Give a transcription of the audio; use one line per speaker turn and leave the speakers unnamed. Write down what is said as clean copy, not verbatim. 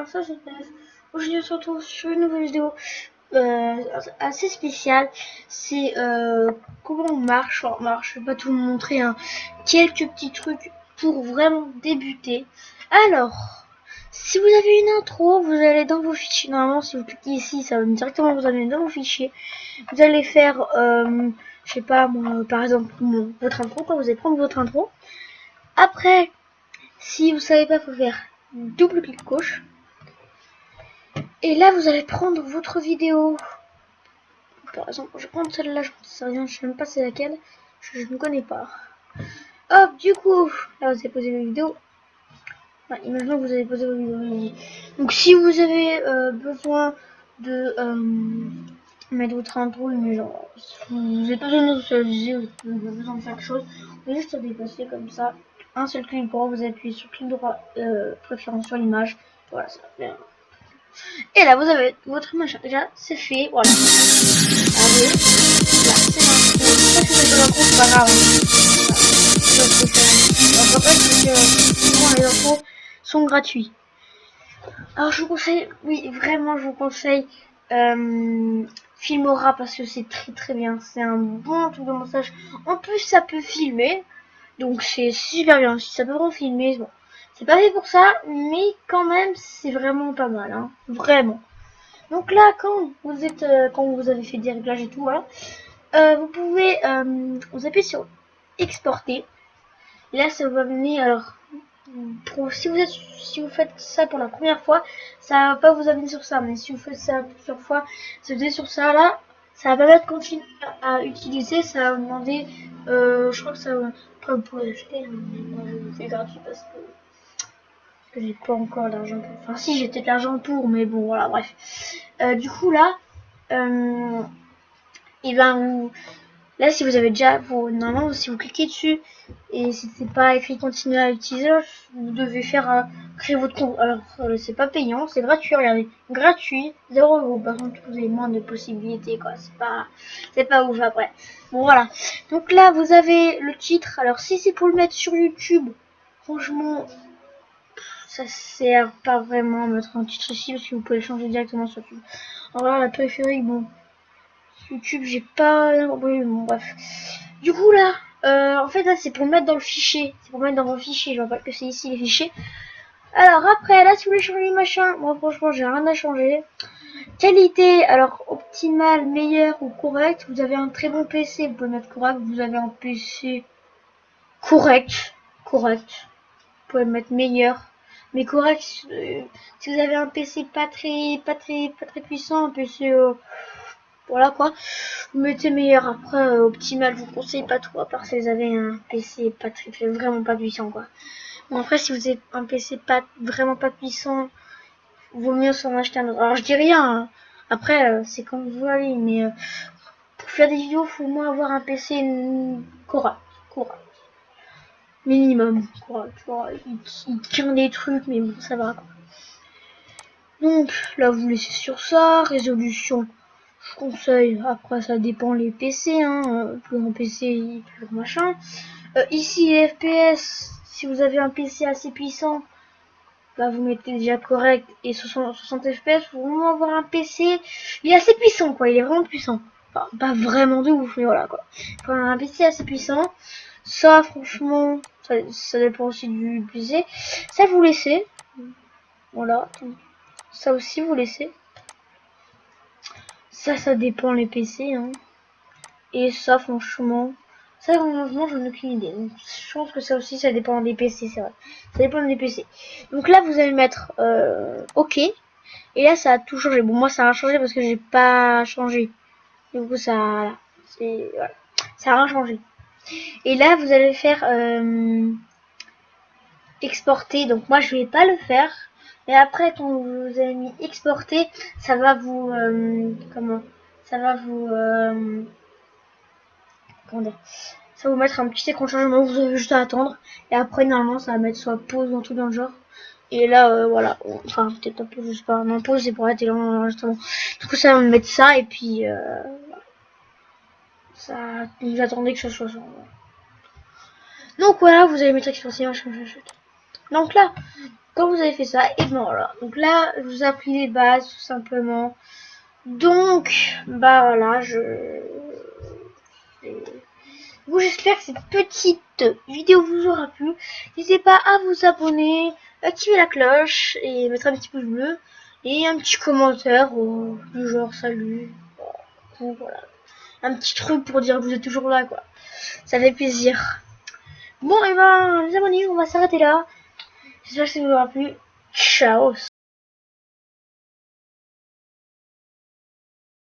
alors ça c'est aujourd'hui on se retrouve sur une nouvelle vidéo assez spéciale. C'est comment on marche. Je vais pas tout vous montrer, hein. Quelques petits trucs pour vraiment débuter. Alors, si vous avez une intro, vous allez dans vos fichiers. Normalement, si vous cliquez ici, ça va directement vous amener dans vos fichiers. Vous allez faire, je sais pas moi, par exemple, votre intro. Quand vous allez prendre votre intro. Après, si vous savez pas, faut faire double clic gauche. Et là, vous allez prendre votre vidéo. Par exemple, je vais prendre celle-là, je ne sais rien, je sais même pas c'est laquelle. Je ne connais pas. Hop, du coup, là vous avez posé vos vidéos. Enfin, imaginons que vous avez posé vos vidéos. Donc si vous avez besoin de mettre votre intro, mais genre, vous n'avez pas besoin de socialiser, vous avez besoin de faire quelque chose, vous allez juste déplacer comme ça. Un seul clic droit, vous appuyez sur clic droit, préférence sur l'image. Voilà, ça va faire. Et là, vous avez votre machin. Déjà, c'est fait. Voilà. Allez. Là, c'est l'intro. Ça, c'est l'intro, c'est pas grave. Donc, en fait, les intros sont gratuits. Alors, je vous conseille, oui, vraiment, je vous conseille Filmora parce que c'est très très bien. C'est un bon truc de montage. En plus, ça peut filmer. Donc, c'est super bien. Si ça peut vraiment filmer, bon. C'est pas fait pour ça, mais quand même, c'est vraiment pas mal, hein. Vraiment. Donc là, quand vous avez fait des réglages et tout, voilà, vous pouvez vous appuyez sur exporter. Et là, ça va venir. Alors, si vous faites ça pour la première fois, ça va pas vous amener sur ça. Mais si vous faites ça plusieurs fois, ça vous sur ça là, ça va permettre de continuer à utiliser. Ça va vous demander, je crois que ça va. Après, vous pouvez l'acheter. Moi, je le fais gratuit parce que j'ai pas encore l'argent pour. Enfin, si, j'ai peut-être l'argent pour, mais bon, voilà, bref. Du coup, là, et ben, là, si vous avez déjà, normalement, si vous cliquez dessus et si c'est pas écrit continuer à utiliser, vous devez faire créer votre compte. Alors, c'est pas payant, c'est gratuit. Regardez, gratuit, 0 €. Par contre, vous avez moins de possibilités, quoi. C'est pas ouf après. Bon, voilà. Donc là, vous avez le titre. Alors, si c'est pour le mettre sur YouTube, franchement, ça sert pas vraiment à mettre un titre ici parce que vous pouvez le changer directement sur YouTube. Alors là, la périphérique, bon, YouTube, j'ai pas. Oui, bon, bref. Du coup, là, en fait, là, c'est pour mettre dans le fichier. C'est pour mettre dans vos fichiers. Je rappelle que c'est ici les fichiers. Alors, après, là, si vous voulez changer le machin, moi, franchement, j'ai rien à changer. Qualité, alors, optimale, meilleure ou correct. Vous avez un très bon PC, vous pouvez mettre correct. Vous avez un PC correct. Correct. Vous pouvez mettre meilleur. Mais correct, si vous avez un PC pas très puissant, un PC voilà quoi, vous mettez meilleur. Après optimal, je vous conseille pas trop à part si vous avez un PC pas très vraiment pas puissant quoi. Bon, après si vous avez un PC vraiment pas puissant, vaut mieux s'en acheter un autre. Alors je dis rien, hein. Après c'est comme vous voulez, mais pour faire des vidéos, faut au moins avoir un PC correct. Minimum, correct. Il tient des trucs, mais bon, ça va quoi. Donc là, vous laissez sur ça. Résolution, je conseille. Après, ça dépend les PC, hein. Plus un PC, plus machin. Ici, les FPS, si vous avez un PC assez puissant, bah, vous mettez déjà correct et 60 FPS. Vous vraiment avoir un PC, il est assez puissant, quoi. Il est vraiment puissant. Enfin, pas vraiment de ouf, mais voilà, quoi. Faut un PC assez puissant. Ça, franchement, ça dépend aussi du PC. Ça, vous laissez. Voilà. Ça aussi, vous laissez. Ça dépend les PC, hein. Et ça, franchement, j'en ai aucune idée. Donc, je pense que ça aussi, ça dépend des PC, c'est vrai. Ça dépend des PC. Donc là, vous allez mettre OK. Et là, ça a tout changé. Bon, moi, ça a changé parce que j'ai pas changé. Du coup, voilà. Ça a rien changé. Et là, vous allez faire exporter. Donc moi, je vais pas le faire. Et après, quand vous avez mis exporter, ça va vous comment ça va vous comment dire, ça va vous mettre un petit écran de chargement. Vous avez juste à attendre. Et après, normalement, ça va mettre soit pause ou un truc dans le genre. Et là, voilà. Enfin, peut-être un peu, je sais pas. Non, pause, c'est pour arrêter l'enregistrement. Du coup, ça va me mettre ça. Et puis, ça, vous attendez que ça soit ça. Donc voilà, vous allez mettre exporter, machin. Donc là, Quand vous avez fait ça, et ben voilà. Donc là, je vous ai appris les bases tout simplement. Donc, bah voilà, bon, j'espère que cette petite vidéo vous aura plu. N'hésitez pas à vous abonner, activer la cloche et mettre un petit pouce bleu et un petit commentaire du genre salut. Ou voilà, un petit truc pour dire que vous êtes toujours là, quoi. Ça fait plaisir. Bon, et ben, les abonnés, on va s'arrêter là. J'espère que ça vous aura plu. Ciao.